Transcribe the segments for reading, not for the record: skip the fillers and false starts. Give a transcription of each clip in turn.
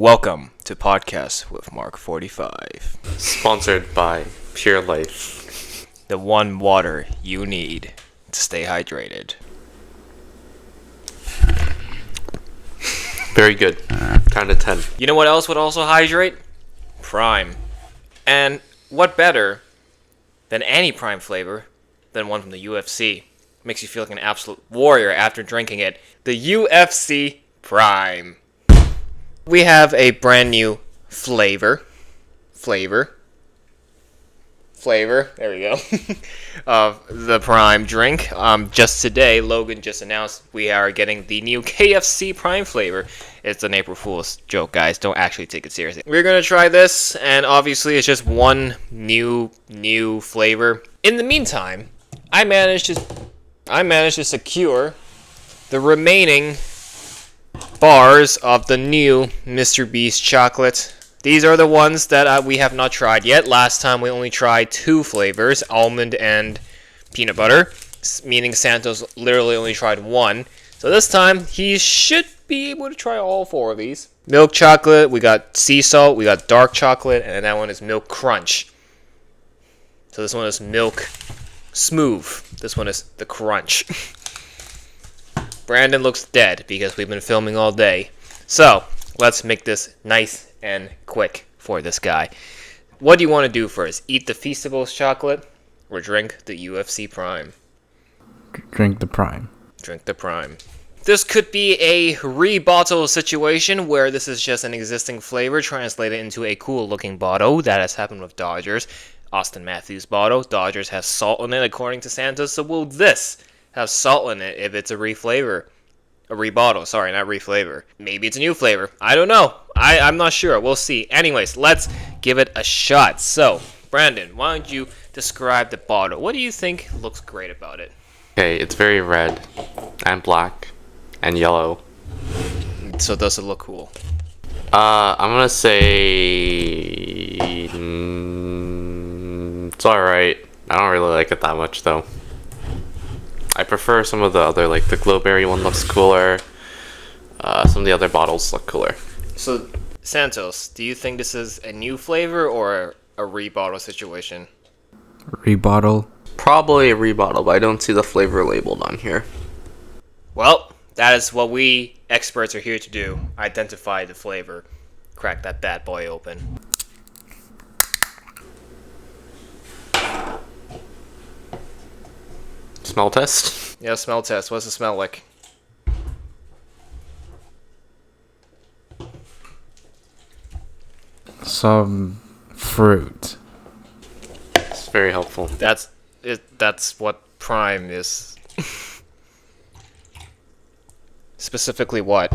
Welcome to Podcast with Mark45. Sponsored by Pure Life. The one water you need to stay hydrated. Very good. Kind of 10. You know what else would also hydrate? Prime. And what better than any Prime flavor than one from the UFC? Makes you feel like an absolute warrior after drinking it. The UFC Prime. We have a brand new flavor. There we go. Of the Prime drink. Just today, Logan just announced we are getting the new KFC Prime flavor. It's an April Fool's joke, guys. Don't actually take it seriously. We're gonna try this, and obviously it's just one new flavor. In the meantime, I managed to secure the remaining bars of the new Mr. Beast chocolate. These are the ones that we have not tried yet. Last time we only tried two flavors, almond and peanut butter, meaning Santos literally only tried one. So this time he should be able to try all four of these. Milk chocolate, we got sea salt, we got dark chocolate, and that one is milk crunch. So this one is milk smooth. This one is the crunch. Brandon looks dead because we've been filming all day. So, let's make this nice and quick for this guy. What do you want to do first? Eat the Feastables chocolate or drink the UFC Prime? Drink the Prime. Drink the Prime. This could be a rebottle situation where this is just an existing flavor translated into a cool looking bottle. That has happened with Dodgers. Austin Matthews bottle. Dodgers has salt in it according to Santos. So will this have salt in it if it's a reflavor? A rebottle, sorry, not reflavor. Maybe it's a new flavor. I don't know. I'm not sure. We'll see. Anyways, let's give it a shot. So, Brandon, why don't you describe the bottle? What do you think looks great about it? Okay, it's very red and black and yellow. So does it look cool? I'm gonna say it's alright. I don't really like it that much though. I prefer some of the other, like the Glowberry one looks cooler. Some of the other bottles look cooler. So, Santos, do you think this is a new flavor or a rebottle situation? Rebottle. Probably a rebottle, but I don't see the flavor labeled on here. Well, that is what we experts are here to do. Identify the flavor. Crack that bad boy open. Smell test? Yeah, smell test. What's it smell like? Some fruit. It's very helpful. That's it. That's what Prime is. Specifically, what?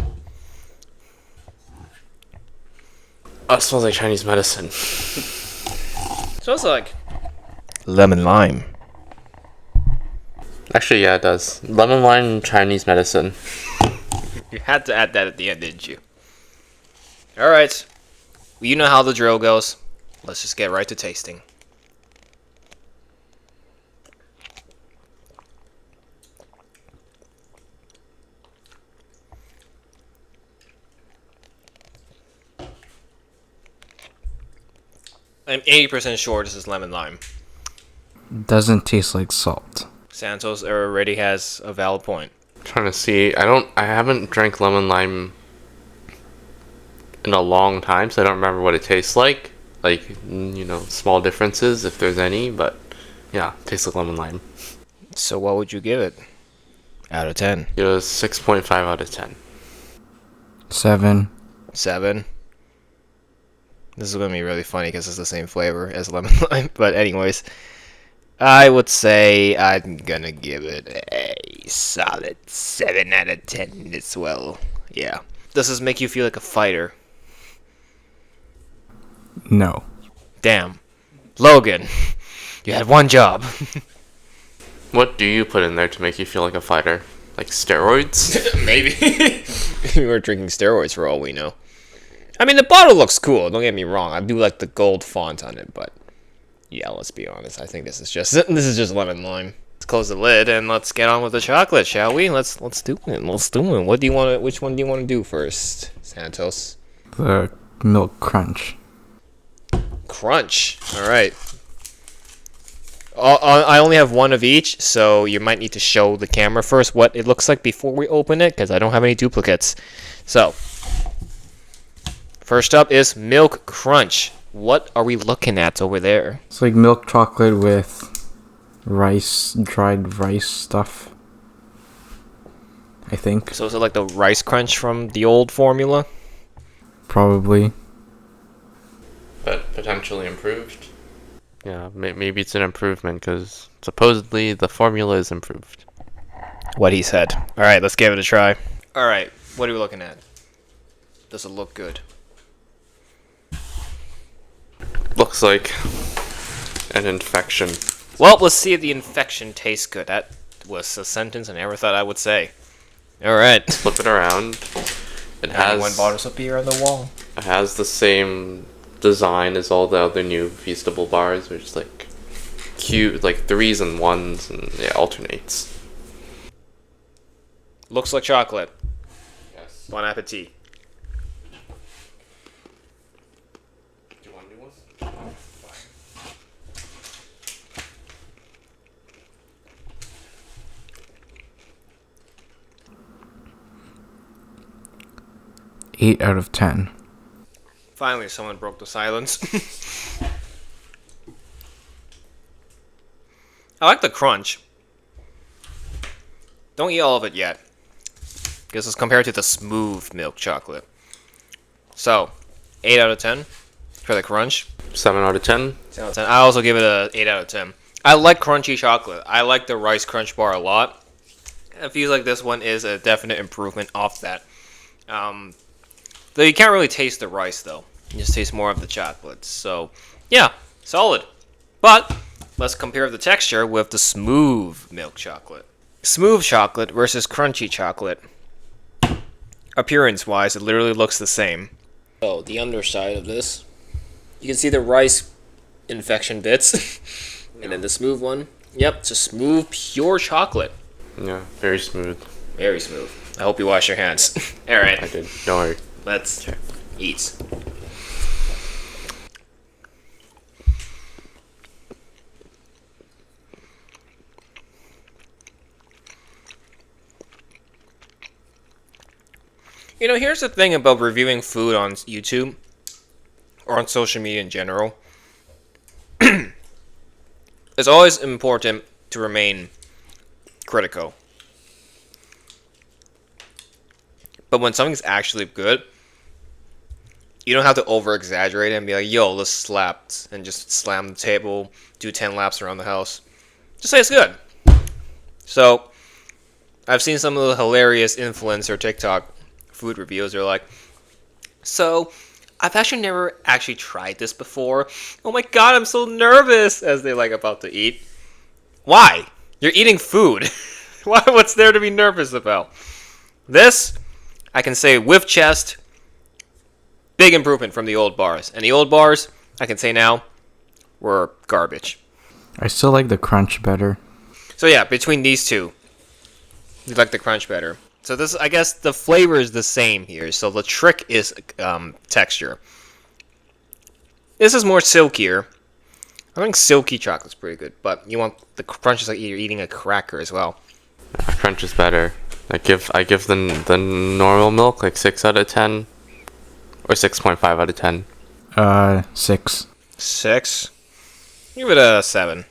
Oh, it smells like Chinese medicine. Smells like lemon lime. Actually, yeah, it does. Lemon lime Chinese medicine. You had to add that at the end, didn't you? All right. Well, you know how the drill goes. Let's just get right to tasting. I'm 80% sure this is lemon lime. Doesn't taste like salt. Santos already has a valid point. Trying to see. I haven't drank lemon lime in a long time, so I don't remember what it tastes like. Like, you know, small differences if there's any, but yeah, it tastes like lemon lime. So what would you give it out of 10? It was 6.5 out of 10. 7. 7. This is going to be really funny because it's the same flavor as lemon lime. But anyways, I would say I'm going to give it a solid 7 out of 10 as well. Yeah. Does this make you feel like a fighter? No. Damn. Logan, you had one job. What do you put in there to make you feel like a fighter? Like steroids? Maybe. We were drinking steroids for all we know. I mean, the bottle looks cool. Don't get me wrong. I do like the gold font on it, but yeah, let's be honest. I think this is just lemon lime. Let's close the lid and let's get on with the chocolate, shall we? Let's do it. Let's do it. What do you want to? Which one do you want to do first, Santos? the milk crunch. Crunch. All right. I only have one of each, so you might need to show the camera first what it looks like before we open it, because I don't have any duplicates. So, first up is Milk Crunch. What are we looking at over there? It's like milk chocolate with rice, dried rice stuff. I think. So is it like the Rice Crunch from the old formula? Probably. But potentially improved. Yeah, maybe it's an improvement because supposedly the formula is improved. What he said. All right, let's give it a try. All right, what are we looking at? Does it look good? Looks like an infection. Well, let's see if the infection tastes good. That was a sentence I never thought I would say. All right. Flip it around. It has one bottles of beer on the wall. It has the same design as all the other new Feastable bars, which is like cute, like 3s and 1s, and it alternates. Looks like chocolate. Yes. Bon appetit. Do you want to do one? Fine. 8 out of 10. Finally, someone broke the silence. I like the crunch. Don't eat all of it yet, because it's compared to the smooth milk chocolate. So, 8 out of 10 for the crunch. 7 out of 10. 7 out of 10. I also give it a 8 out of 10. I like crunchy chocolate. I like the Rice Crunch bar a lot. I feel like this one is a definite improvement off that. Though you can't really taste the rice, though. You just taste more of the chocolate. So, yeah, solid. But, let's compare the texture with the smooth milk chocolate. Smooth chocolate versus crunchy chocolate. Appearance-wise, it literally looks the same. Oh, the underside of this. You can see the rice infection bits. And then the smooth one. Yep, it's a smooth, pure chocolate. Yeah, very smooth. Very smooth. I hope you wash your hands. Alright. I did. Don't worry. Let's eat. You know, here's the thing about reviewing food on YouTube or on social media in general. It's always important to remain critical. But when something's actually good, you don't have to over-exaggerate it and be like, yo, let's slap, and just slam the table, do 10 laps around the house. Just say it's good. So, I've seen some of the hilarious influencer TikTok food reviews. They're like, so, I've actually never actually tried this before. Oh my god, I'm so nervous, as they like about to eat. Why? You're eating food. What's there to be nervous about? This, I can say with chest, big improvement from the old bars. And the old bars, I can say now, were garbage. I still like the crunch better. So yeah, between these two, you like the crunch better. So this, I guess, the flavor is the same here. So the trick is texture. This is more silkier. I think silky chocolate's pretty good, but you want the crunch is like you're eating a cracker as well. Crunch is better. I give the normal milk like 6 out of 10. Or 6.5 out of 10. 6. 6. Give it a 7.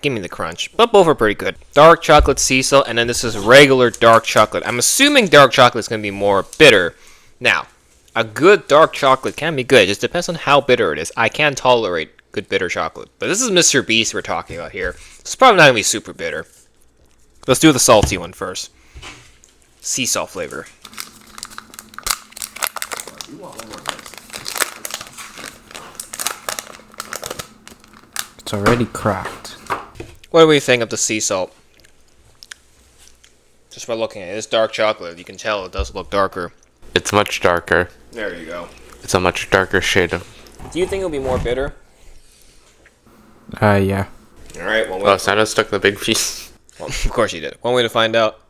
Give me the crunch. But both are pretty good. Dark chocolate sea salt, and then this is regular dark chocolate. I'm assuming dark chocolate is going to be more bitter. Now, a good dark chocolate can be good. It just depends on how bitter it is. I can tolerate good bitter chocolate. But this is Mr. Beast we're talking about here. It's probably not going to be super bitter. Let's do the salty one first. Sea salt flavor. It's already cracked. What do we think of the sea salt? Just by looking at it, it's dark chocolate. You can tell it does look darker. It's much darker. There you go. It's a much darker shade of... Do you think it'll be more bitter? Yeah. Alright, well, Oh, Santos took the big piece. well, of course you did. One way to find out.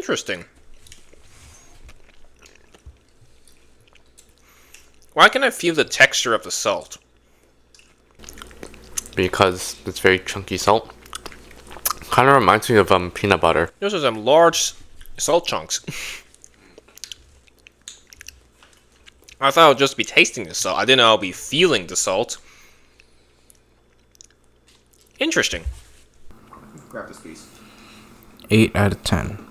Interesting. Why can I feel the texture of the salt? Because it's very chunky salt. Kind of reminds me of peanut butter. Those are some large salt chunks. I thought I would just be tasting the salt. I didn't know I'll be feeling the salt. Interesting. Grab this piece. 8 out of 10.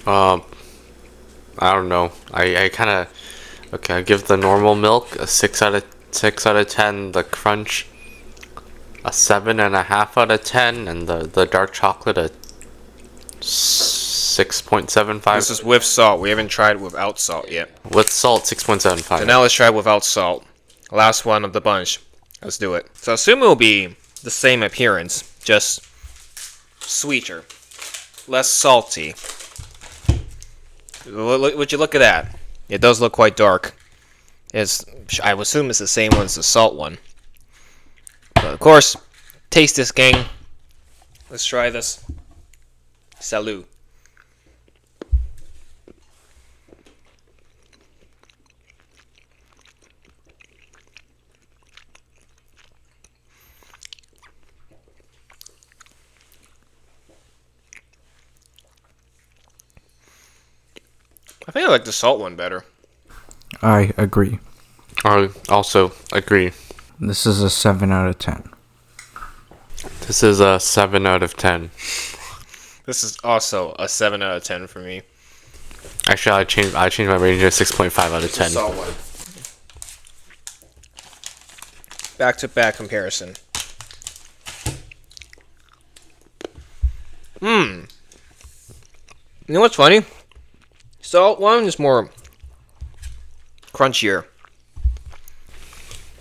I don't know. I kind of okay. I give the normal milk a 6 out of 10. The crunch a 7.5 out of 10, and the dark chocolate a 6.75. This is with salt. We haven't tried without salt yet. With salt, 6.75. So now let's try without salt. Last one of the bunch. Let's do it. So I assume it will be the same appearance, just sweeter, less salty. Would you look at that? It does look quite dark. I would assume it's the same one as the salt one. But of course, taste this, gang. Let's try this. Salut. I think I like the salt one better. I agree. I also agree. This is a 7 out of 10. This is a 7 out of 10. This is also a 7 out of 10 for me. Actually, I changed my rating to 6.5 out of 10. Salt one. Back-to-back comparison. You know what's funny? Salt one is more crunchier.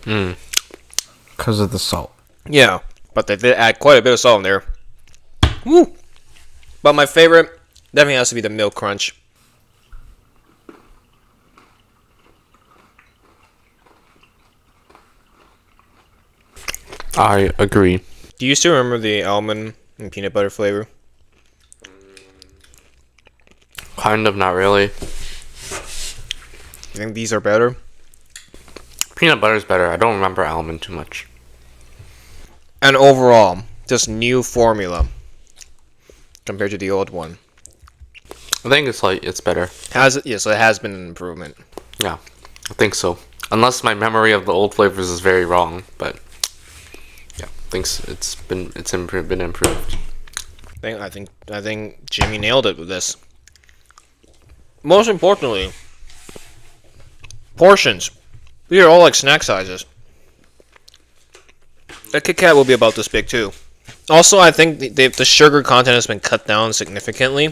Because of the salt. Yeah, but they did add quite a bit of salt in there. Woo! But my favorite definitely has to be the milk crunch. I agree. Do you still remember the almond and peanut butter flavor? Kind of, not really. You think these are better? Peanut butter is better. I don't remember almond too much. And overall, this new formula compared to the old one. I think it's better. Has it? Yes, it has been an improvement. Yeah, I think so. Unless my memory of the old flavors is very wrong, but yeah, I think it's been improved. I think Jimmy nailed it with this. Most importantly, portions. These are all like snack sizes. A Kit Kat will be about this big too. Also, I think the sugar content has been cut down significantly,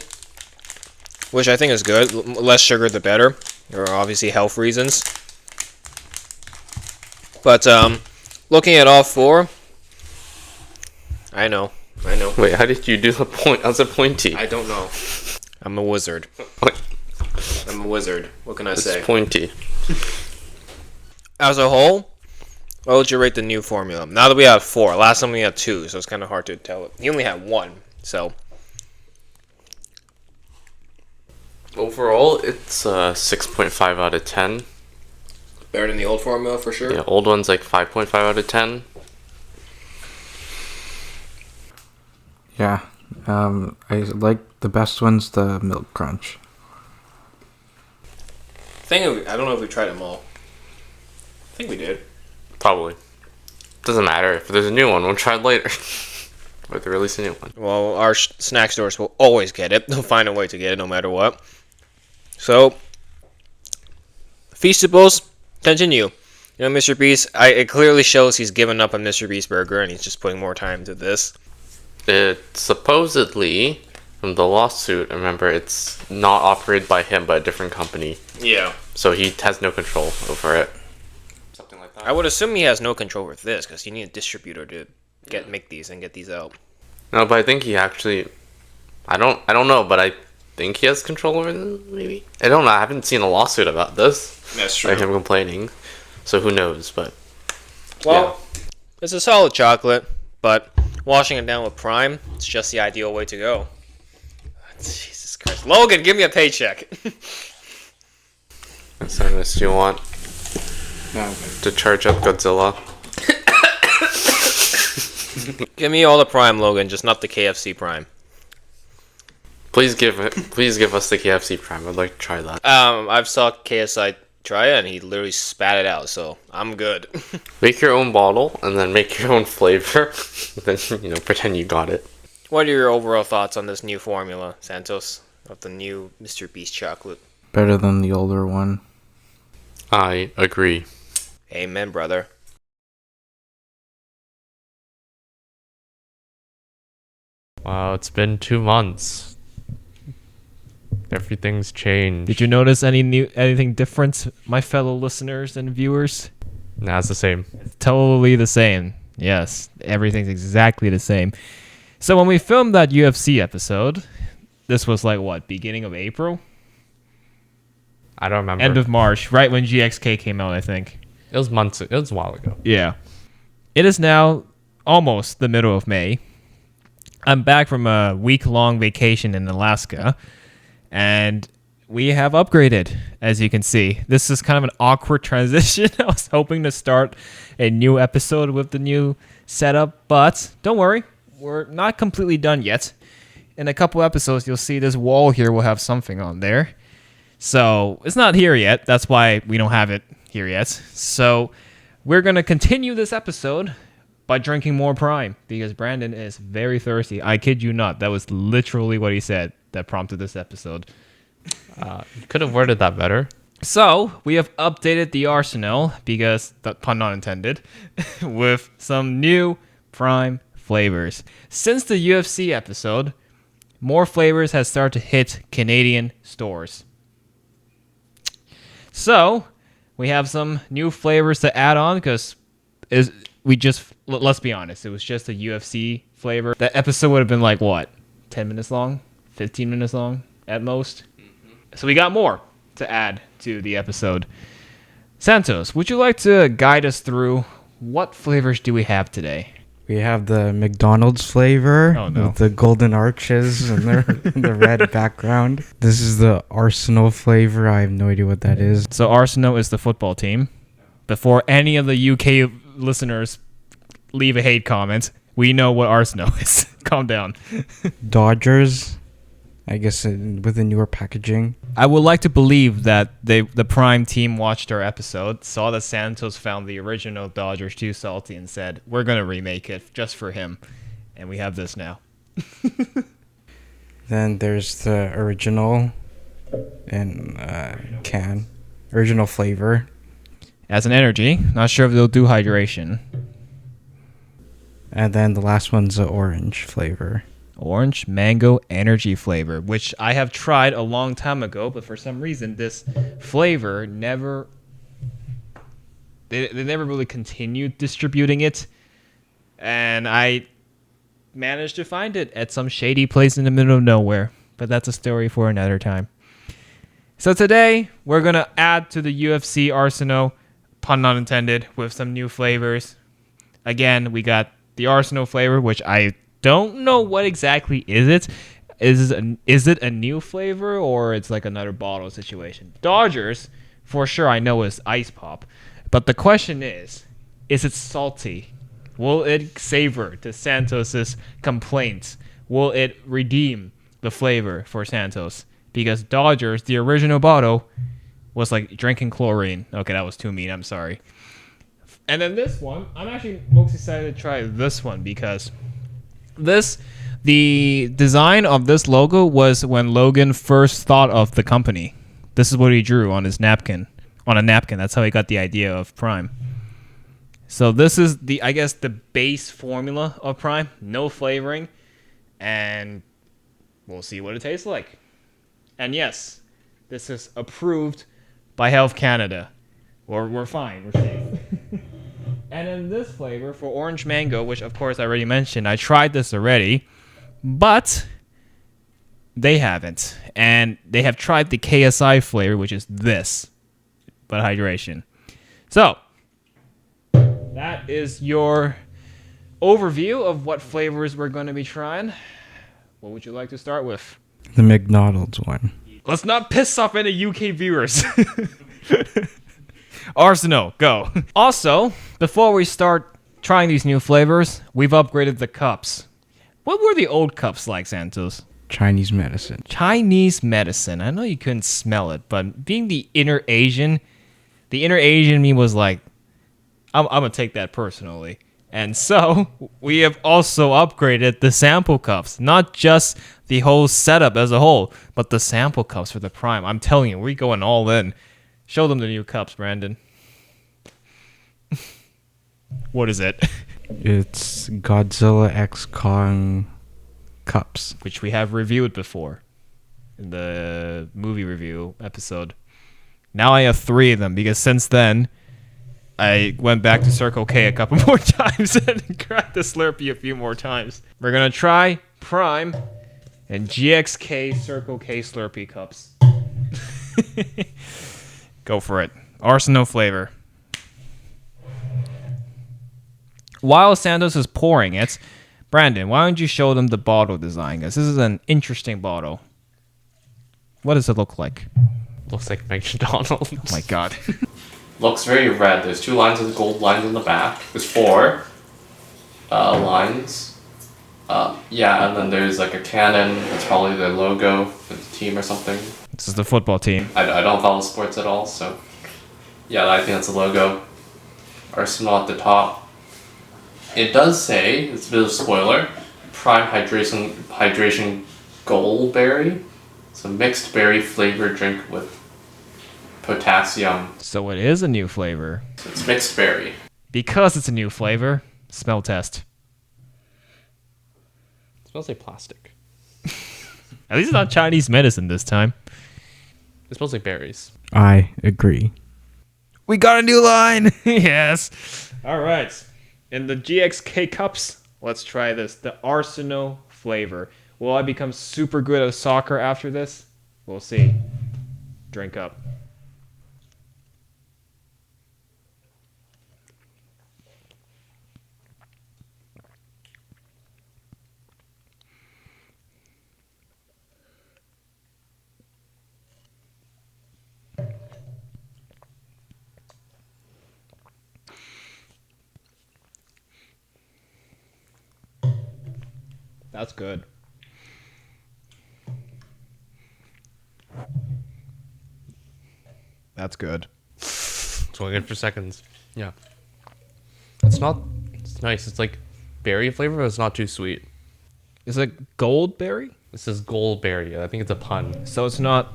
which I think is good. Less sugar, the better. For obviously health reasons. But looking at all four, I know. Wait, how did you do the point? As a pointy. I don't know. I'm a wizard. What? I'm a wizard. What can I It's say? pointy. As a whole, what would you rate the new formula? Now that we have 4. Last time we had 2, so it's kind of hard to tell. You only had 1, so. Overall, it's 6.5 out of 10. Better than the old formula for sure? Yeah, old one's like 5.5 out of 10. Yeah. I like the best one's the milk crunch. I don't know if we tried them all. I think we did. Probably. Doesn't matter. If there's a new one, we'll try it later. Or they release a new one. Well, our snack stores will always get it. They'll find a way to get it no matter what. So, Feastables, continue. You know, Mr. Beast, it clearly shows he's given up on Mr. Beast Burger and he's just putting more time into this. It supposedly, from the lawsuit, remember, it's not operated by him, but a different company. Yeah. So he has no control over it. Something like that. I would assume he has no control with this because you need a distributor to make these and get these out. No, but I think he actually... I don't know, but I think he has control over them, maybe? I don't know. I haven't seen a lawsuit about this. That's true. Like him complaining. So who knows, but... Well, it's a solid chocolate, but Washing it down with Prime, it's just the ideal way to go. Jesus Christ. Logan, give me a paycheck. Santos, do you want to charge up Godzilla? Give me all the Prime, Logan, just not the KFC Prime. Please give us the KFC Prime. I'd like to try that. I've saw KSI try it and he literally spat it out, so I'm good. Make your own bottle and then make your own flavor. Then pretend you got it. What are your overall thoughts on this new formula, Santos, of the new Mr. Beast chocolate? Better than the older one. I agree. Amen, brother. Wow, it's been 2 months. Everything's changed. Did you notice anything different, my fellow listeners and viewers? Nah, it's the same. Totally the same. Yes, everything's exactly the same. So when we filmed that UFC episode, this was like what, beginning of April? I don't remember. End of March, right when GXK came out, I think. It was months. It was a while ago. Yeah. It is now almost the middle of May. I'm back from a week-long vacation in Alaska, and we have upgraded, as you can see. This is kind of an awkward transition. I was hoping to start a new episode with the new setup, but don't worry, we're not completely done yet. In a couple episodes, you'll see this wall here will have something on there. So it's not here yet. That's why we don't have it here yet. So we're going to continue this episode by drinking more Prime because Brandon is very thirsty. I kid you not. That was literally what he said that prompted this episode. You could have worded that better. So we have updated the arsenal because, pun not intended, with some new Prime flavors. Since the UFC episode, more flavors have started to hit Canadian stores. So we have some new flavors to add on because let's be honest, it was just a UFC flavor. That episode would have been like, what, 10 minutes long? 15 minutes long at most? So we got more to add to the episode. Santos, would you like to guide us through what flavors do we have today? We have the McDonald's flavor with the golden arches and the red background. This is the Arsenal flavor. I have no idea what that is. So Arsenal is the football team. Before any of the UK listeners leave a hate comment, we know what Arsenal is. Calm down. Dodgers, I guess with the newer packaging. I would like to believe that the Prime team watched our episode, saw that Santos found the original Dodgers too salty and said, we're going to remake it just for him. And we have this now. Then there's the original in can. Original flavor. As an energy, not sure if they'll do hydration. And then the last one's the orange flavor. Orange mango energy flavor, which I have tried a long time ago, but for some reason this flavor never they never really continued distributing it, and I managed to find it at some shady place in the middle of nowhere, but that's a story for another time. So today we're gonna add to the UFC arsenal, pun not intended, with some new flavors. Again, we got the Arsenal flavor, which I don't know what exactly is it. Is it a new flavor or it's like another bottle situation? Dodgers, for sure, I know is ice pop, but the question is it salty? Will it savor to Santos's complaints? Will it redeem the flavor for Santos? Because Dodgers, the original bottle, was like drinking chlorine. Okay, that was too mean. I'm sorry. And then this one, I'm actually most excited to try this one because the design of this logo was when Logan first thought of the company. This is what he drew on his napkin. On a napkin. That's how he got the idea of Prime. So this is I guess the base formula of Prime. No flavoring. And we'll see what it tastes like. And yes, this is approved by Health Canada. We're fine. We're safe. And in this flavor for orange mango, which of course I already mentioned, I tried this already, but they haven't. And they have tried the KSI flavor, which is this, but hydration. So, that is your overview of what flavors we're going to be trying. What would you like to start with? The McDonald's one. Let's not piss off any UK viewers. Arsenal, go. Also, before we start trying these new flavors, we've upgraded the cups. What were the old cups like, Santos? Chinese medicine. Chinese medicine. I know you couldn't smell it, but being the inner Asian me was like, I'm going to take that personally. And so, we have also upgraded the sample cups. Not just the whole setup as a whole, but the sample cups for the Prime. I'm telling you, we're going all in. Show them the new cups, Brandon. What is it? It's Godzilla X Kong cups. Which we have reviewed before in the movie review episode. Now I have 3 of them because since then, I went back to Circle K a couple more times and cracked the Slurpee a few more times. We're going to try Prime and GXK Circle K Slurpee cups. Go for it. Arsenal flavor. While Santos is pouring it, Brandon, why don't you show them the bottle design? Because this is an interesting bottle. What does it look like? Looks like McDonald's. Oh my god. Looks very red. There's 2 lines of gold lines on the back. There's 4 lines. Yeah, and then there's like a cannon. That's probably the logo for the team or something. This is the football team. I don't follow sports at all, so yeah, I think that's the logo. Arsenal at the top. It does say, it's a bit of a spoiler, Prime Hydration Goldberry. It's a mixed berry flavored drink with potassium. So it is a new flavor. So it's mixed berry. Because it's a new flavor, smell test. It smells like plastic. At least it's not Chinese medicine this time. It smells like berries. I agree. We got a new line! Yes! Alright. In the GXK cups, let's try this. The Arsenal flavor. Will I become super good at soccer after this? We'll see. Drink up. That's good. That's good. It's going good for seconds. Yeah. It's nice. It's like berry flavor, but it's not too sweet. Is it goldberry? This is goldberry. I think it's a pun. So it's not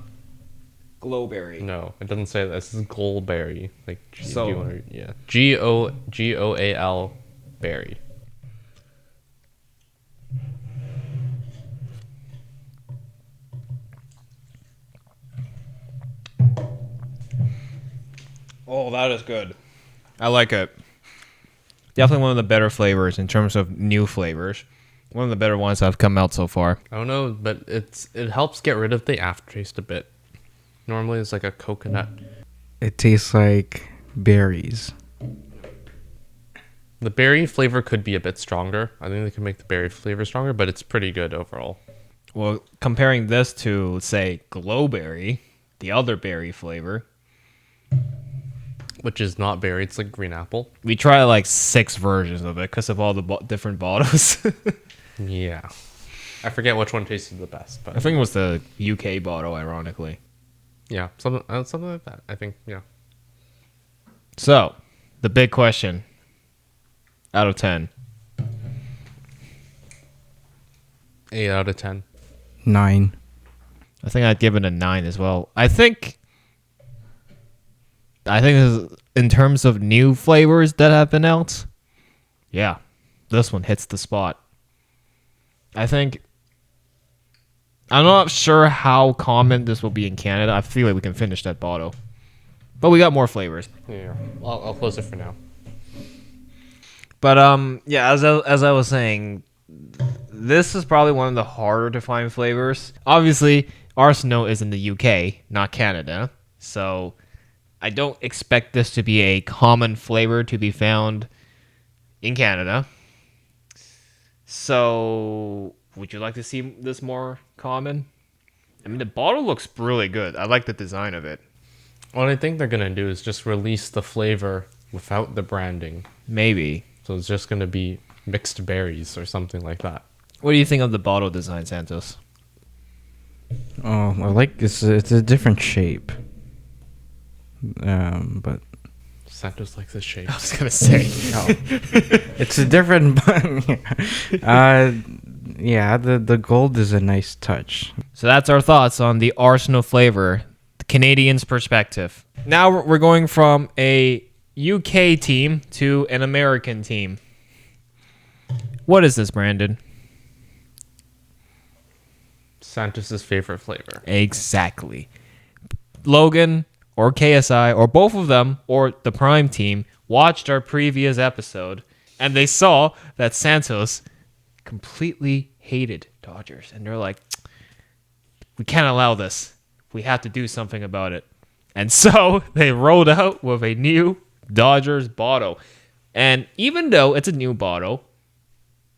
glowberry. No, it doesn't say that. This is goldberry. Like So- yeah. Goal berry. Oh, that is good. I like it. Definitely one of the better flavors in terms of new flavors. One of the better ones that have come out so far. I don't know, but it helps get rid of the aftertaste a bit. Normally it's like a coconut. It tastes like berries. The berry flavor could be a bit stronger. I think they can make the berry flavor stronger, but it's pretty good overall. Well, comparing this to, say, glowberry, the other berry flavor, Which is not berry, it's like green apple. we tried like 6 versions of it because of all the different bottles. Yeah. I forget which one tasted the best, I but think it was the UK bottle, ironically. yeah, something like that. I think, yeah. So, the big question. Out of 10. 8 out of 10. 9. I think I'd give it a 9 as well. I think this is, in terms of new flavors that have been out, yeah, this one hits the spot. I'm not sure how common this will be in Canada. I feel like we can finish that bottle. But we got more flavors. Yeah. I'll close it for now. But yeah, as I was saying, this is probably one of the harder to find flavors. Obviously, Arsenal is in the UK, not Canada. So I don't expect this to be a common flavor to be found in Canada. So, would you like to see this more common? I mean, the bottle looks really good. I like the design of it. What I think they're gonna do is just release the flavor without the branding. Maybe. So it's just gonna be mixed berries or something like that. What do you think of the bottle design, Santos? Oh, I like it's a different shape. But Santos likes the shape. I was gonna say. it's a different. Yeah, the gold is a nice touch. So that's our thoughts on the Arsenal flavor, the Canadians' perspective. Now we're going from a UK team to an American team. What is this, Brandon? Santos's favorite flavor. Exactly. Logan or KSI or both of them or the Prime team watched our previous episode and they saw that Santos completely hated Dodgers. And they're like, we can't allow this. We have to do something about it. And so they rolled out with a new Dodgers bottle. And even though it's a new bottle,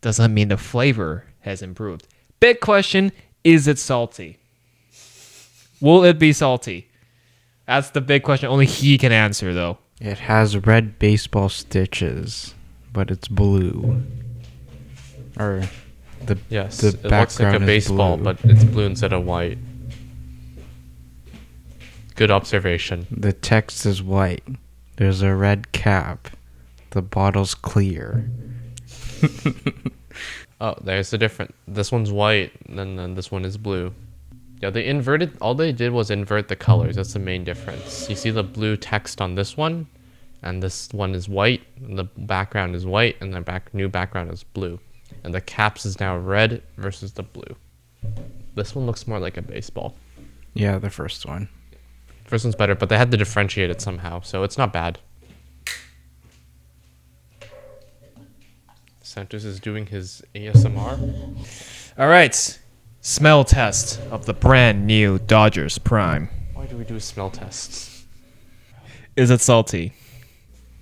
doesn't mean the flavor has improved. Big question, is it salty? Will it be salty? That's the big question. Only he can answer, though. It has red baseball stitches, but it's blue. Or Yes, the it looks like a background is baseball, blue. but it's blue instead of white. Good observation. The text is white. There's a red cap. The bottle's clear. Oh, there's the difference. This one's white, and then this one is blue. Yeah, they inverted. All they did was invert the colors. That's the main difference. You see the blue text on this one, and this one is white, and the background is white, and the new background is blue. And the caps is now red versus the blue. This one looks more like a baseball. Yeah, the first one. First one's better, but they had to differentiate it somehow, so it's not bad. Santos is doing his ASMR. All right. Smell test of the brand new Dodgers Prime. Why do we do smell tests? Is it salty?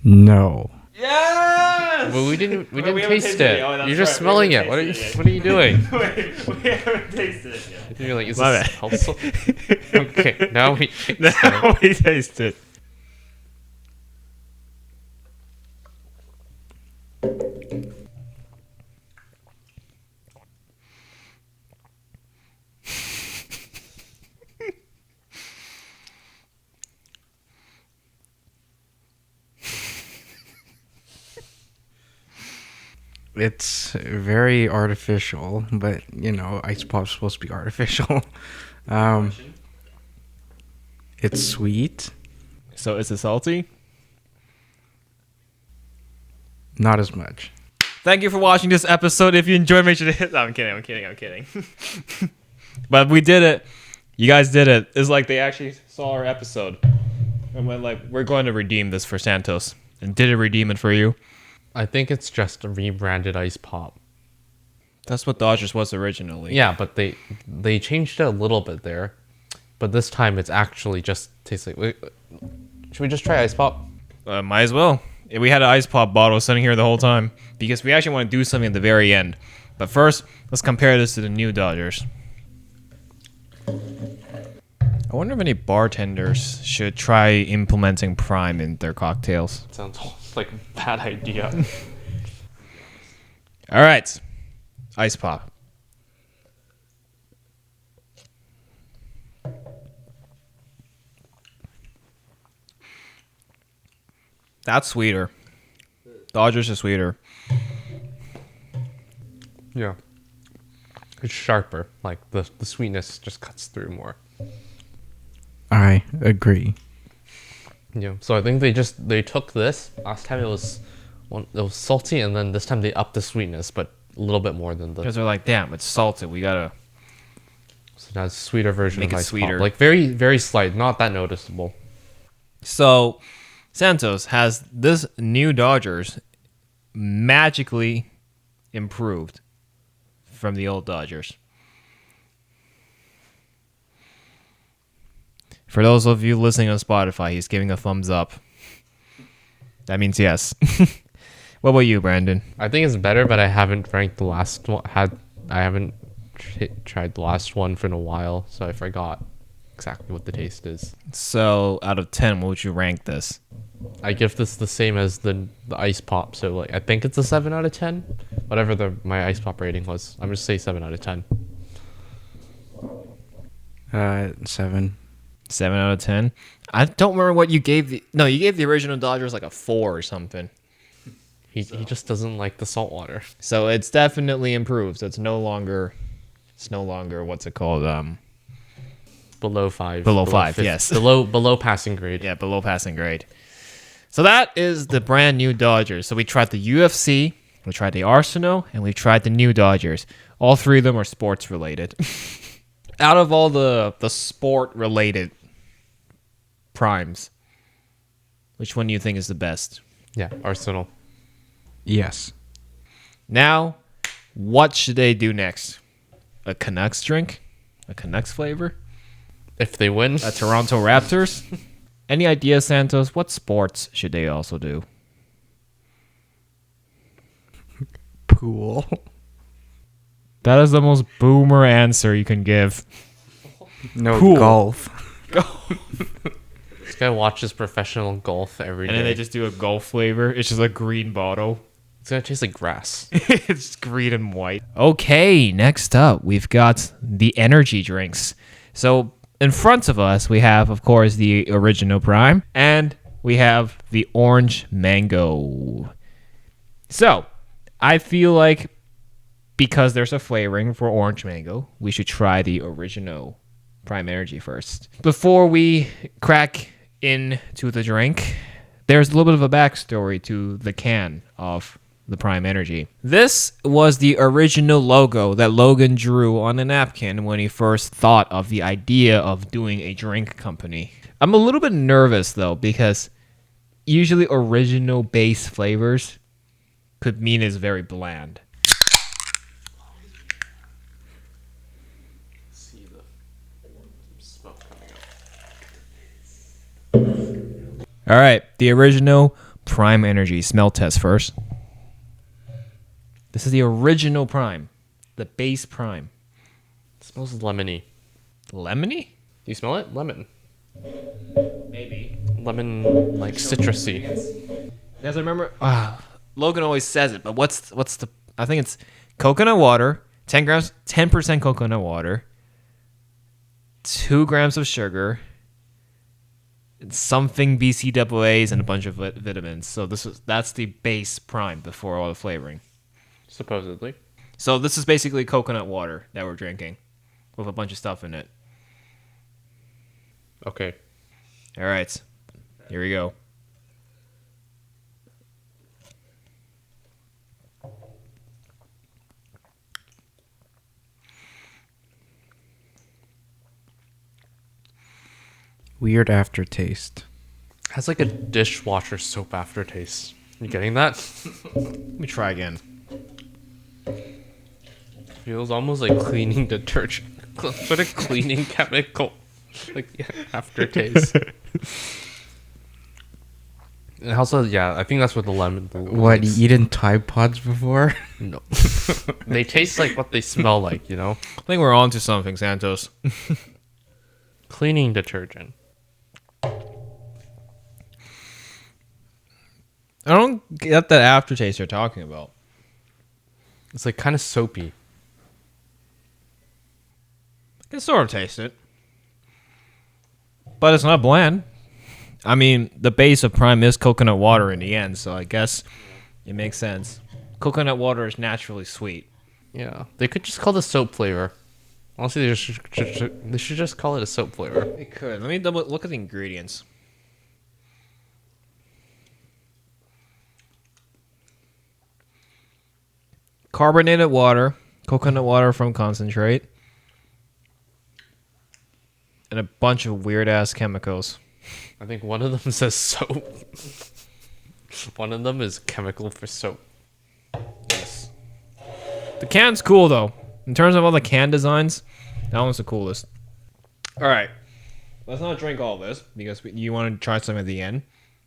No. Yes! Well, we didn't we taste haven't tasted it. it. Oh, that's You're just right. smelling We it. haven't What are you doing? Wait, we haven't tasted it yet. You're like, is My this bad. helpful? Okay, now we taste it. Now we taste it. It's very artificial, but ice pop's supposed to be artificial. It's sweet, So is it salty? not as much. Thank you for watching this episode. If you enjoyed, make sure to hit. No, I'm kidding. But we did it. You guys did it. It's like they actually saw our episode and went like, we're going to redeem this for Santos. And did it redeem it for you? I think it's just a rebranded ice pop. That's what Dodgers was originally. Yeah, but they changed it a little bit there. But this time it's actually just tastes like. Wait, should we just try ice pop? Might as well. We had an ice pop bottle sitting here the whole time because we actually want to do something at the very end. But first, let's compare this to the new Dodgers. I wonder if any bartenders should try implementing Prime in their cocktails. Sounds like a bad idea. All right. Ice pop. That's sweeter. Dodgers are sweeter. Yeah. It's sharper. Like the sweetness just cuts through more. I agree. Yeah. So I think they took this. Last time it was salty, and then this time they upped the sweetness, but a little bit more than the. Because they're like, damn, it's salted. We gotta. So now it's a sweeter version Make of it ice sweeter. pop. Like very very slight, not that noticeable. So, Santos has this new Dodgers magically improved from the old Dodgers. For those of you listening on Spotify, he's giving a thumbs up. That means yes. What about you, Brandon? I think it's better, but I haven't drank the last one. I haven't tried the last one for a while, so I forgot exactly what the taste is. So, out of 10, what would you rank this? I give this the same as the ice pop, so like I think it's a 7 out of 10. Whatever my ice pop rating was, I'm just say 7 out of 10. 7. 7 out of 10. I don't remember what you gave the. No, you gave the original Dodgers like a 4 or something. He just doesn't like the salt water. So it's definitely improved. So it's no longer what's it called? Below 5. Below 5, yes. Below passing grade. Yeah, below passing grade. So that is the brand new Dodgers. So we tried the UFC, we tried the Arsenal, and we tried the new Dodgers. All three of them are sports related. Out of all the sport related primes, which one do you think is the best? Yeah, Arsenal. Yes. Now, what should they do next? A Canucks drink? A Canucks flavor? If they win. A Toronto Raptors? Any ideas, Santos? What sports should they also do? Pool. That is the most boomer answer you can give. No, Pool. golf. This guy watches professional golf every day. And then they just do a golf flavor. It's just a green bottle. It's gonna taste like grass. It's green and white. Okay, next up, we've got the energy drinks. So in front of us, we have, of course, the original Prime, and we have the orange mango. So I feel like because there's a flavoring for orange mango, we should try the original Prime Energy first. Before we crack into the drink, there's a little bit of a backstory to the can of the Prime Energy. This was the original logo that Logan drew on a napkin when he first thought of the idea of doing a drink company. I'm a little bit nervous though, because usually original base flavors could mean it's very bland. All right, the original Prime Energy. Smell test first. This is the original Prime, the base Prime. It smells lemony. Lemony? Do you smell it? Lemon. Maybe. Lemon, like citrusy. As I remember, Logan always says it, but what's the? I think it's coconut water, 10 grams, 10% coconut water, 2 grams of sugar, something BCAAs, and a bunch of vitamins. So that's the base Prime before all the flavoring. Supposedly. So this is basically coconut water that we're drinking with a bunch of stuff in it. Okay. All right, here we go. Weird aftertaste. Has like a dishwasher soap aftertaste. You getting that? Let me try again. Feels almost like cleaning detergent. Sort of cleaning chemical. Like aftertaste. And also, yeah, I think that's what the lemon. What, you eaten Tide Pods before? No. They taste like what they smell like, you know? I think we're on to something, Santos. Cleaning detergent. I don't get that aftertaste you're talking about. It's like kind of soapy. I can sort of taste it. But it's not bland. I mean, the base of Prime is coconut water in the end, so I guess it makes sense. Coconut water is naturally sweet. Yeah. They could just call the soap flavor. Honestly, they should just call it a soap flavor. They could. Let me double look at the ingredients. Carbonated water, coconut water from concentrate, and a bunch of weird-ass chemicals. I think one of them says soap. One of them is chemical for soap. Yes. The can's cool, though. In terms of all the can designs, that one's the coolest. All right. Let's not drink all this, because you want to try some at the end.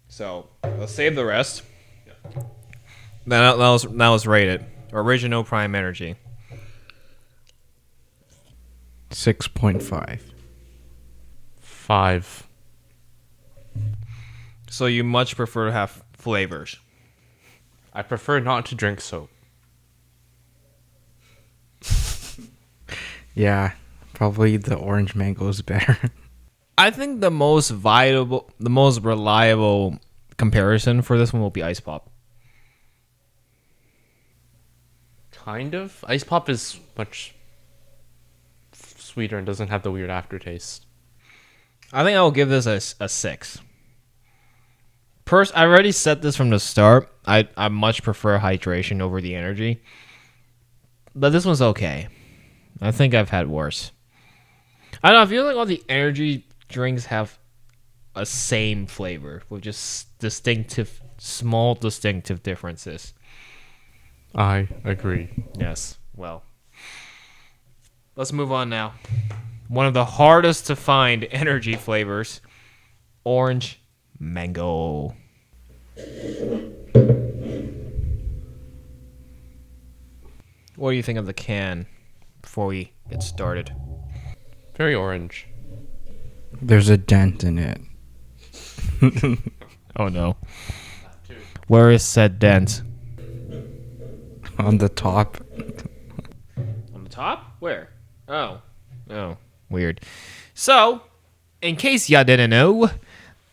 So, let's save the rest. Now it's rated. Original Prime Energy. 6.5. 5. So you much prefer to have flavors. I prefer not to drink soap. Yeah, probably the orange mango is better. I think the most reliable comparison for this one will be Ice Pop. Kind of. Ice Pop is much sweeter and doesn't have the weird aftertaste. I think I will give this a 6. I already said this from the start. I much prefer hydration over the energy. But this one's okay. I think I've had worse. I don't know, I feel like all the energy drinks have a same flavor with just small distinctive differences. I agree. Yes, well. Let's move on now. One of the hardest to find energy flavors, orange mango. What do you think of the can before we get started? Very orange. There's a dent in it. Oh no. Where is said dent? On the top. On the top? Where? Oh. Weird. So, in case y'all didn't know,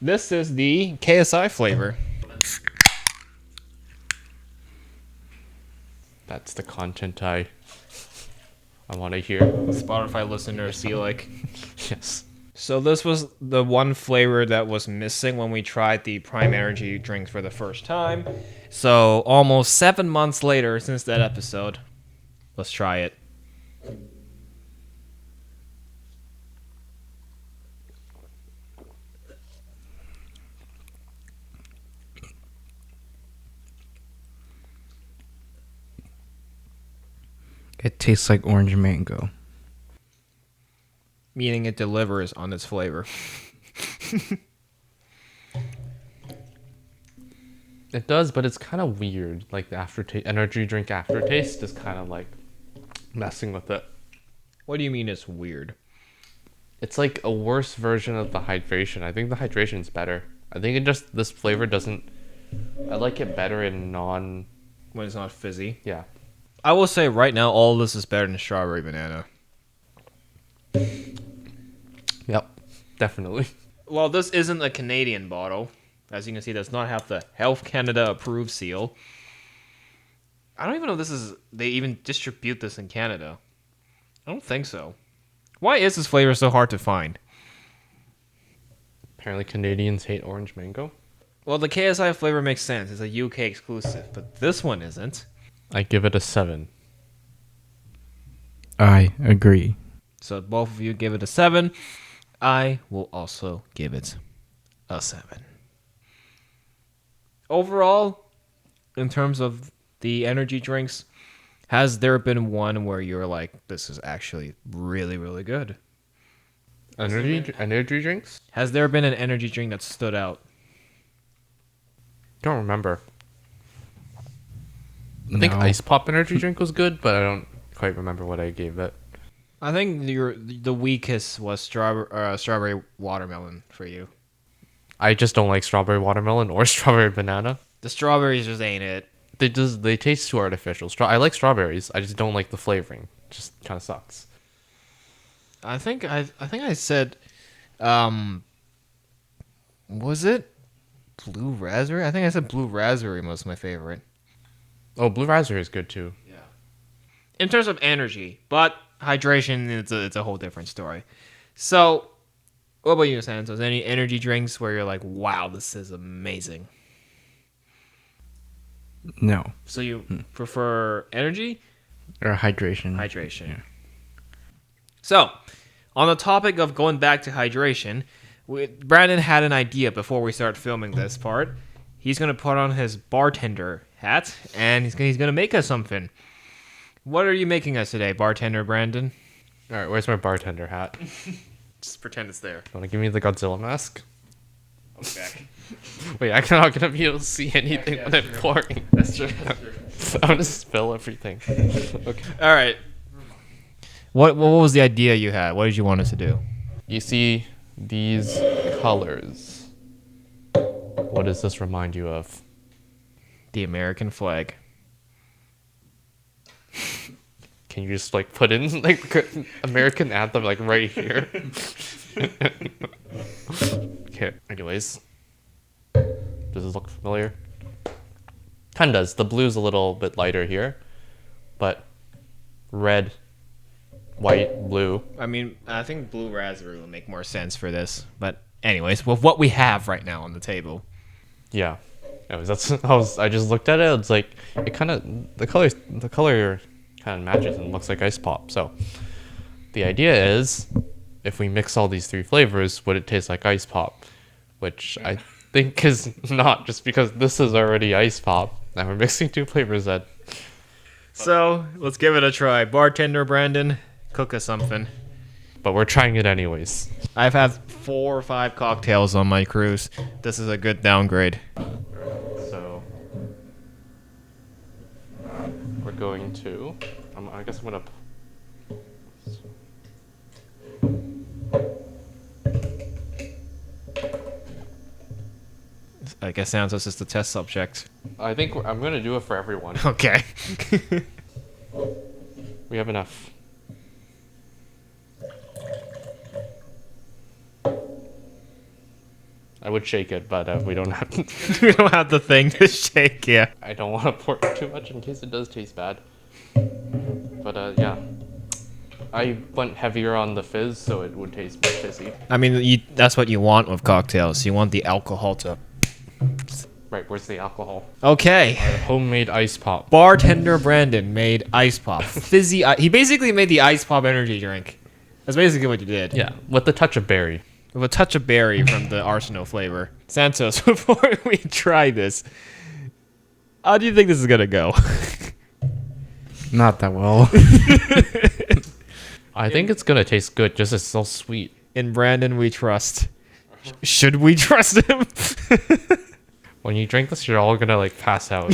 this is the KSI flavor. That's the content I want to hear. Spotify listeners feel like. Yes. So this was the one flavor that was missing when we tried the Prime Energy drinks for the first time. So almost 7 months later since that episode, let's try it. It tastes like orange mango. Meaning it delivers on its flavor. It does, but it's kind of weird. Like the energy drink aftertaste is kind of like messing with it. What do you mean it's weird? It's like a worse version of the hydration. I think the hydration's better. I think this flavor doesn't. I like it better in non. When it's not fizzy. Yeah. I will say right now, all this is better than strawberry banana. Yep. Definitely. Well, this isn't a Canadian bottle. As you can see, it does not have the Health Canada approved seal. I don't even know if they even distribute this in Canada. I don't think so. Why is this flavor so hard to find? Apparently Canadians hate orange mango. Well, the KSI flavor makes sense. It's a UK exclusive, but this one isn't. I give it a 7. I agree. So both of you give it a 7. I will also give it a 7. Overall, in terms of the energy drinks, has there been one where you're like, this is actually really, really good? Energy drinks? Has there been an energy drink that stood out? Don't remember. I think Ice Pop energy drink was good, but I don't quite remember what I gave it. I think the weakest was strawberry watermelon for you. I just don't like strawberry watermelon or strawberry banana. The strawberries just ain't it. They taste too artificial. I like strawberries. I just don't like the flavoring. It just kind of sucks. I think I said, was it blue raspberry? I think I said blue raspberry was my favorite. Oh, blue raspberry is good too. Yeah. In terms of energy, but hydration, it's a whole different story. So, what about you, Santos? Any energy drinks where you're like, wow, this is amazing? No. So you prefer energy? Or hydration. Hydration. Yeah. So, on the topic of going back to hydration, Brandon had an idea before we start filming this part. He's going to put on his bartender hat, and he's going to make us something. What are you making us today, Bartender Brandon? All right, where's my bartender hat? Just pretend it's there. Want to give me the Godzilla mask? I'll be back. Wait, I'm not gonna be able to see anything when I'm pouring. That's true. I'm gonna spill everything. Okay. All right. What was the idea you had? What did you want us to do? You see these colors. What does this remind you of? The American flag. Can you just like put in like American anthem like right here? Okay. Anyways, does this look familiar? Kind of does. The blue's a little bit lighter here, but red, white, blue. I mean, I think blue raspberry will make more sense for this. But anyways, with what we have right now on the table. Yeah. Anyways, I just looked at it. It's like it kind of the color kind of matches and looks like ice pop. So the idea is, if we mix all these three flavors, would it taste like ice pop? Which I think is not, just because this is already ice pop and we're mixing two flavors that. So let's give it a try. Bartender Brandon, cook us something. But we're trying it anyways. I've had 4 or 5 cocktails on my cruise. This is a good downgrade. So we're going to. I guess I'm gonna. I guess Santos is the test subject. I think I'm gonna do it for everyone. Okay. We have enough. I would shake it, but we don't have. We don't have the thing to shake, yeah. I don't want to pour too much in case it does taste bad. But yeah, I went heavier on the fizz, so it would taste more fizzy. I mean, that's what you want with cocktails. You want the alcohol to... Right, where's the alcohol? Okay. Homemade ice pop. Bartender Brandon made ice pop. Fizzy... He basically made the ice pop energy drink. That's basically what you did. Yeah, with a touch of berry. With a touch of berry from the Arsenal flavor. Santos, before we try this, how do you think this is gonna go? Not that well. I think it's gonna taste good, just it's so sweet. In Brandon, we trust. Should we trust him? When you drink this, you're all gonna like pass out.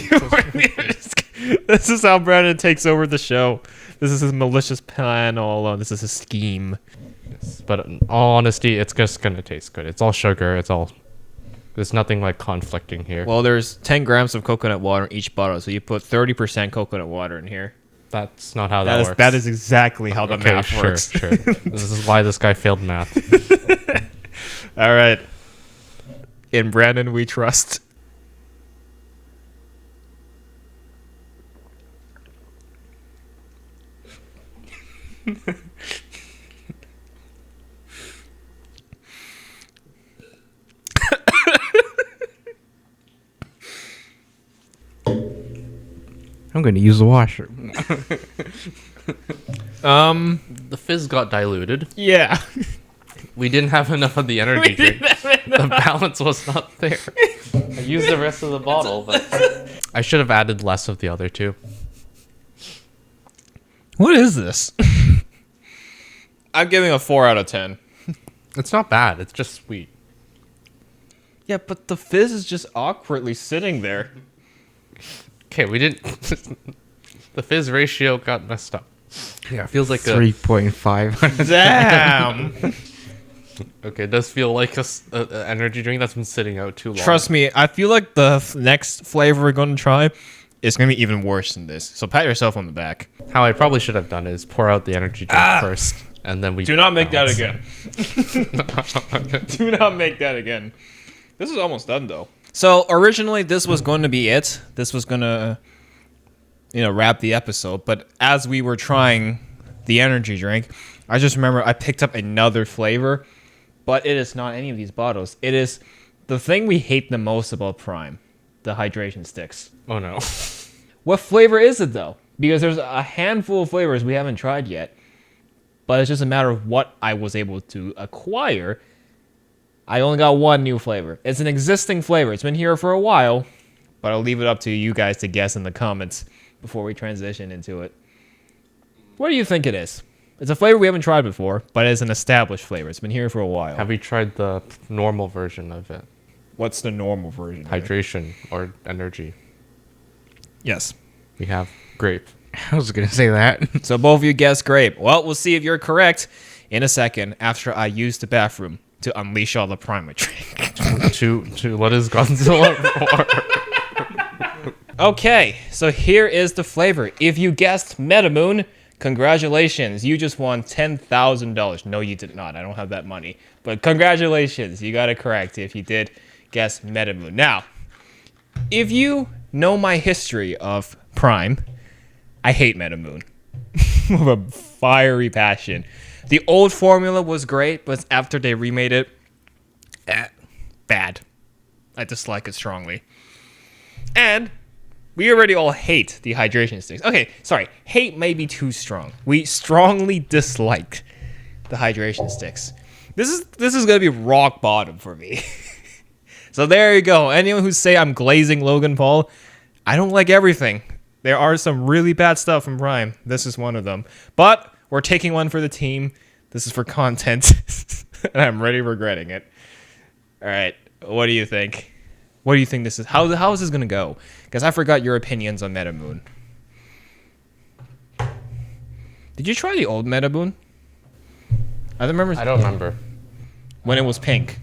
This is how Brandon takes over the show. This is his malicious plan all along. This is his scheme. Yes, but in all honesty, it's just gonna taste good. It's all sugar. There's nothing like conflicting here. Well, there's 10 grams of coconut water in each bottle, so you put 30% coconut water in here. That's not how that works. That is exactly how the math works. Sure. This is why this guy failed math. All right. In Brandon, we trust. I'm going to use the washroom. The fizz got diluted. Yeah. We didn't have enough of the energy drink. The balance was not there. I used the rest of the bottle, but I should have added less of the other two. What is this? I'm giving a 4 out of 10. It's not bad. It's just sweet. Yeah, but the fizz is just awkwardly sitting there. Okay, we didn't. The fizz ratio got messed up. Yeah, it feels like 3.5. Damn. Okay, it does feel like a energy drink that's been sitting out too long. Trust me, I feel like the next flavor we're going to try is going to be even worse than this. So pat yourself on the back. How I probably should have done is pour out the energy drink first, and then we. Do not make balance. that again. Do not make that again. This is almost done, though. So originally, this was going to be it. This was going to, wrap the episode. But as we were trying the energy drink, I just remember I picked up another flavor. But it is not any of these bottles. It is the thing we hate the most about Prime, the hydration sticks. Oh no. What flavor is it, though? Because there's a handful of flavors we haven't tried yet. But it's just a matter of what I was able to acquire. I only got one new flavor. It's an existing flavor. It's been here for a while. But I'll leave it up to you guys to guess in the comments before we transition into it. What do you think it is? It's a flavor we haven't tried before, but it's an established flavor. It's been here for a while. Have we tried the normal version of it? What's the normal version? Hydration or energy. Yes. We have grape. I was gonna say that. So both of you guessed grape. Well, we'll see if you're correct in a second after I use the bathroom to unleash all the Prime I drink. to what is Godzilla for? Okay, so here is the flavor. If you guessed Metamoon, congratulations. You just won $10,000. No, you did not. I don't have that money. But congratulations. You got it correct if you did guess Metamoon. Now, if you know my history of Prime, I hate Metamoon with a fiery passion. The old formula was great, but after they remade it, bad. I dislike it strongly. And we already all hate the hydration sticks. Okay, sorry. Hate may be too strong. We strongly dislike the hydration sticks. This is gonna be rock bottom for me. So there you go. Anyone who say I'm glazing Logan Paul, I don't like everything. There are some really bad stuff from Prime. This is one of them. But we're taking one for the team. This is for content. And I'm already regretting it. All right. What do you think? What do you think this is? How is this going to go? Because I forgot your opinions on Metamoon. Did you try the old Metamoon? I don't remember. When it was pink.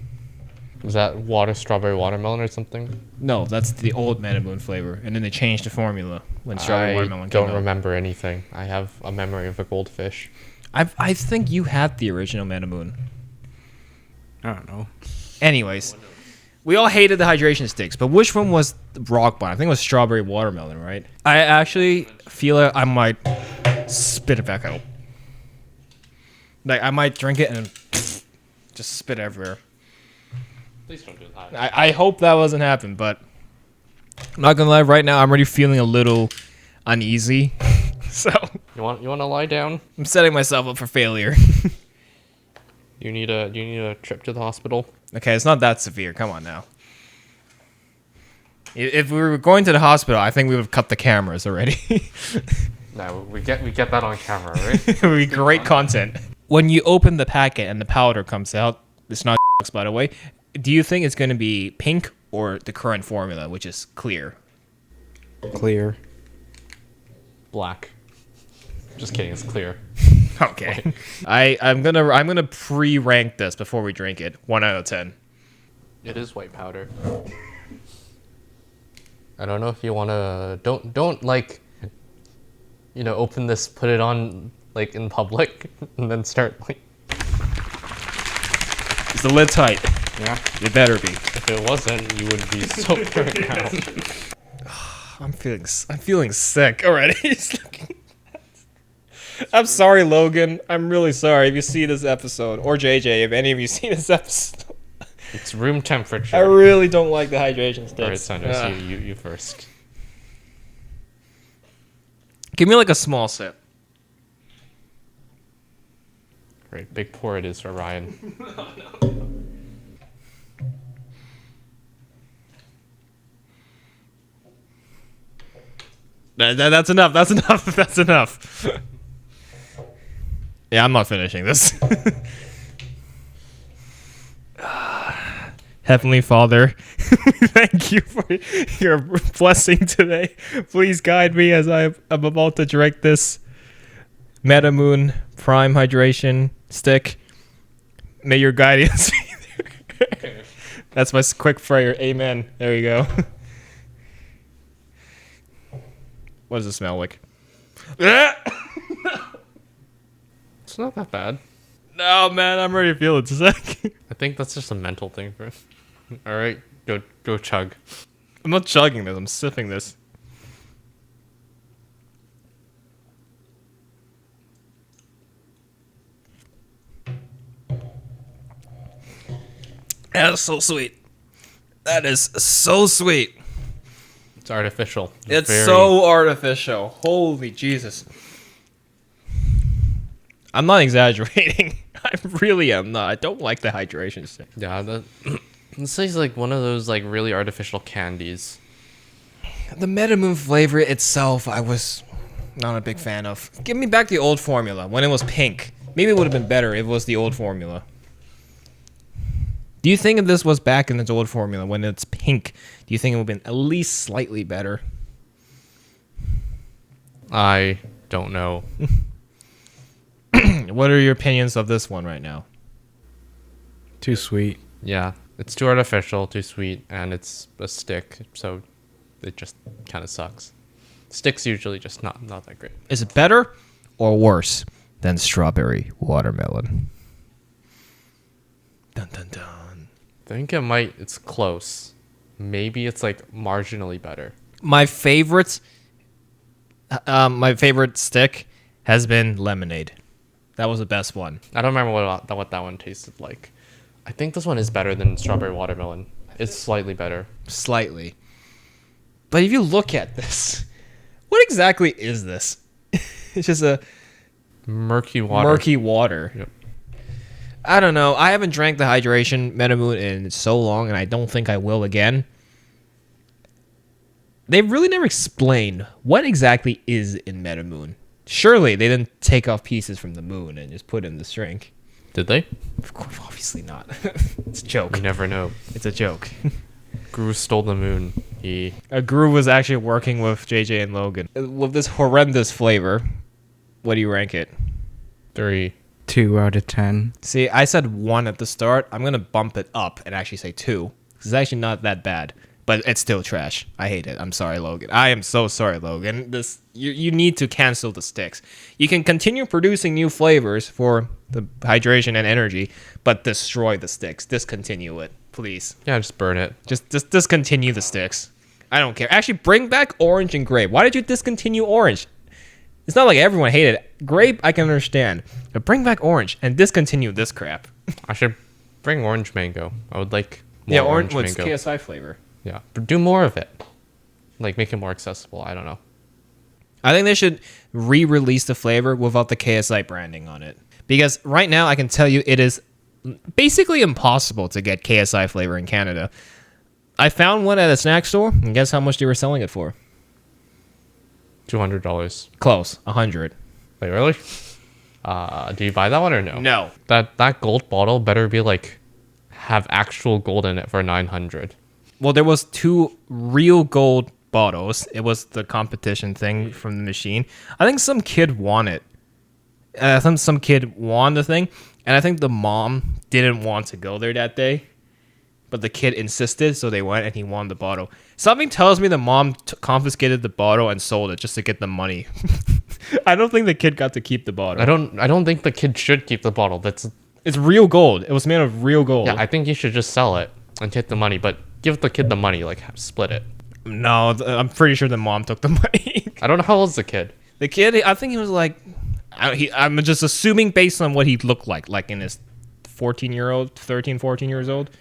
Was that strawberry watermelon or something? No, that's the old Metamoon flavor. And then they changed the formula when strawberry watermelon came out. I don't remember anything. I have a memory of a goldfish. I think you had the original Metamoon. I don't know. Anyways, we all hated the hydration sticks, but which one was rock bottom? I think it was strawberry watermelon, right? I actually feel like I might spit it back out. Like, I might drink it and just spit everywhere. Please don't do that. I hope that wasn't happen, but I'm not gonna lie, right now I'm already feeling a little uneasy. So you want to lie down? I'm setting myself up for failure. You need a trip to the hospital. Okay, it's not that severe. Come on now. If we were going to the hospital, I think we would have cut the cameras already. No, we get that on camera, right? It would be great content. When you open the packet and the powder comes out, it's not by the way. Do you think it's going to be pink or the current formula, which is clear? Clear. Black. Just kidding, it's clear. Okay. I'm gonna pre-rank this before we drink it. 1 out of 10. It is white powder. I don't know if you wanna don't like open this, put it on like in public, and then start like. Is the lid tight? Yeah. It better be. If it wasn't, you would be soaked right now. I'm feeling sick already. I'm sorry, Logan. I'm really sorry if you see this episode, or JJ, if any of you see this episode. It's room temperature. I really don't like the hydration sticks. All right, Santos, you first. Give me like a small sip. Great, big pour it is for Ryan. That's enough. That's enough. That's enough. Yeah, I'm not finishing this. Heavenly Father, thank you for your blessing today. Please guide me as I'm about to drink this Metamoon Prime Hydration Stick. May your guidance be there. That's my quick prayer. Amen. There you go. What does it smell like? It's not that bad. No, man, I'm ready to feel it sick. I think that's just a mental thing for us. All right, go chug. I'm not chugging this. I'm sipping this. That is so sweet. That is so sweet. It's artificial. It's so artificial. Holy Jesus. I'm not exaggerating. I really am not. I don't like the hydration stick. Yeah, this tastes like one of those like really artificial candies. The Metamoon flavor itself, I was not a big fan of. Give me back the old formula when it was pink. Maybe it would have been better if it was the old formula. Do you think if this was back in its old formula, when it's pink, do you think it would have been at least slightly better? I don't know. What are your opinions of this one right now? Too sweet. Yeah, it's too artificial, too sweet, and it's a stick, so it just kind of sucks. Sticks usually just not that great. Is it better or worse than strawberry watermelon? Dun dun dun. I think it's close. Maybe it's like marginally better. My favorite stick has been lemonade. That was the best one. I don't remember what that one tasted like. I think this one is better than strawberry watermelon. It's slightly better. Slightly. But if you look at this, what exactly is this? It's just a Murky water. murky water. Yep. I don't know. I haven't drank the hydration Metamoon in so long, and I don't think I will again. They really never explained what exactly is in Metamoon. Surely they didn't take off pieces from the moon and just put in this drink. Did they? Of course, obviously not. It's a joke. You never know. It's a joke. Guru stole the moon. Guru was actually working with JJ and Logan. With this horrendous flavor, what do you rank it? 3. 2 out of 10. See, I said 1 at the start. I'm going to bump it up and actually say 2. It's actually not that bad, but it's still trash. I hate it. I'm sorry, Logan. I am so sorry, Logan. You need to cancel the sticks. You can continue producing new flavors for the hydration and energy, but destroy the sticks. Discontinue it, please. Yeah, just burn it. Just discontinue the sticks. I don't care. Actually, bring back orange and grape. Why did you discontinue orange? It's not like everyone hated it. Grape, I can understand. But bring back orange and discontinue this crap. I should bring orange mango. I would like more orange what's mango. KSI flavor? Yeah, but do more of it. Like make it more accessible. I don't know. I think they should re-release the flavor without the KSI branding on it. Because right now, I can tell you it is basically impossible to get KSI flavor in Canada. I found one at a snack store, and guess how much they were selling it for? $200. Close, 100. Wait, really? Do you buy that one or no? No. That gold bottle better be like have actual gold in it for 900. Well, there was 2 real gold bottles. It was the competition thing from the machine. I think some kid won it. I think some kid won the thing, and I think the mom didn't want to go there that day, but the kid insisted, so they went, and he won the bottle. Something tells me the mom confiscated the bottle and sold it just to get the money. I don't think the kid got to keep the bottle. I don't think the kid should keep the bottle. It's real gold. It was made of real gold. Yeah, I think you should just sell it and take the money, but give the kid the money, like split it. No, I'm pretty sure the mom took the money. I don't know how old is the kid. The kid, I think he was like, I'm just assuming based on what he looked like in his 13, 14 years old.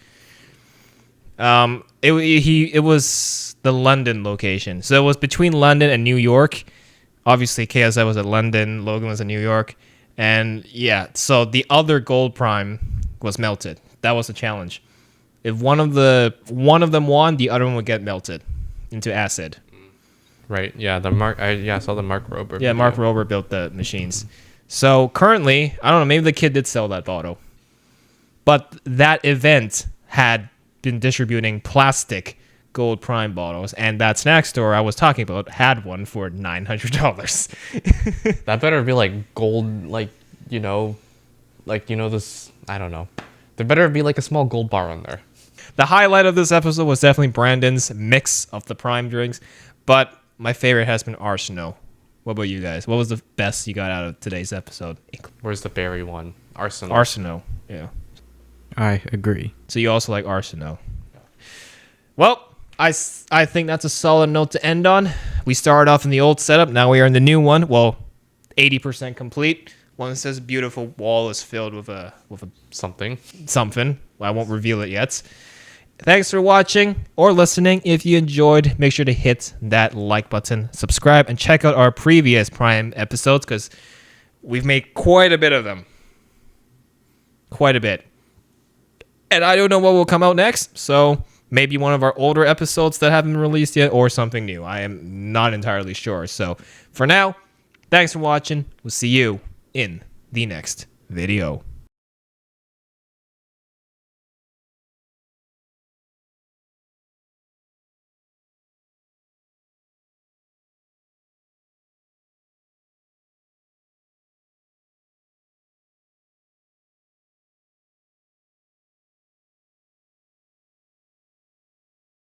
It was the London location. So it was between London and New York. Obviously, KSI was at London, Logan was in New York. And yeah, so the other gold prime was melted. That was the challenge. If one of them won, the other one would get melted into acid. Right. Yeah. I saw the Mark Rober. Yeah, Mark Rober built the machines. So currently, I don't know, maybe the kid did sell that bottle. But that event had been distributing plastic gold prime bottles, and that snack store I was talking about had one for $900. That better be like gold, this. I don't know. There better be like a small gold bar on there. The highlight of this episode was definitely Brandon's mix of the prime drinks, but my favorite has been Arsenal. What about you guys? What was the best you got out of today's episode? Where's the berry one? Arsenal. Arsenal, yeah. I agree. So you also like Arsenal. Well, I think that's a solid note to end on. We started off in the old setup. Now we are in the new one. Well, 80% complete. One that says beautiful wall is filled with a something. I won't reveal it yet. Thanks for watching or listening. If you enjoyed, make sure to hit that like button, subscribe, and check out our previous Prime episodes because we've made quite a bit of them. Quite a bit. And I don't know what will come out next, so maybe one of our older episodes that haven't been released yet or something new. I am not entirely sure. So for now, thanks for watching. We'll see you in the next video.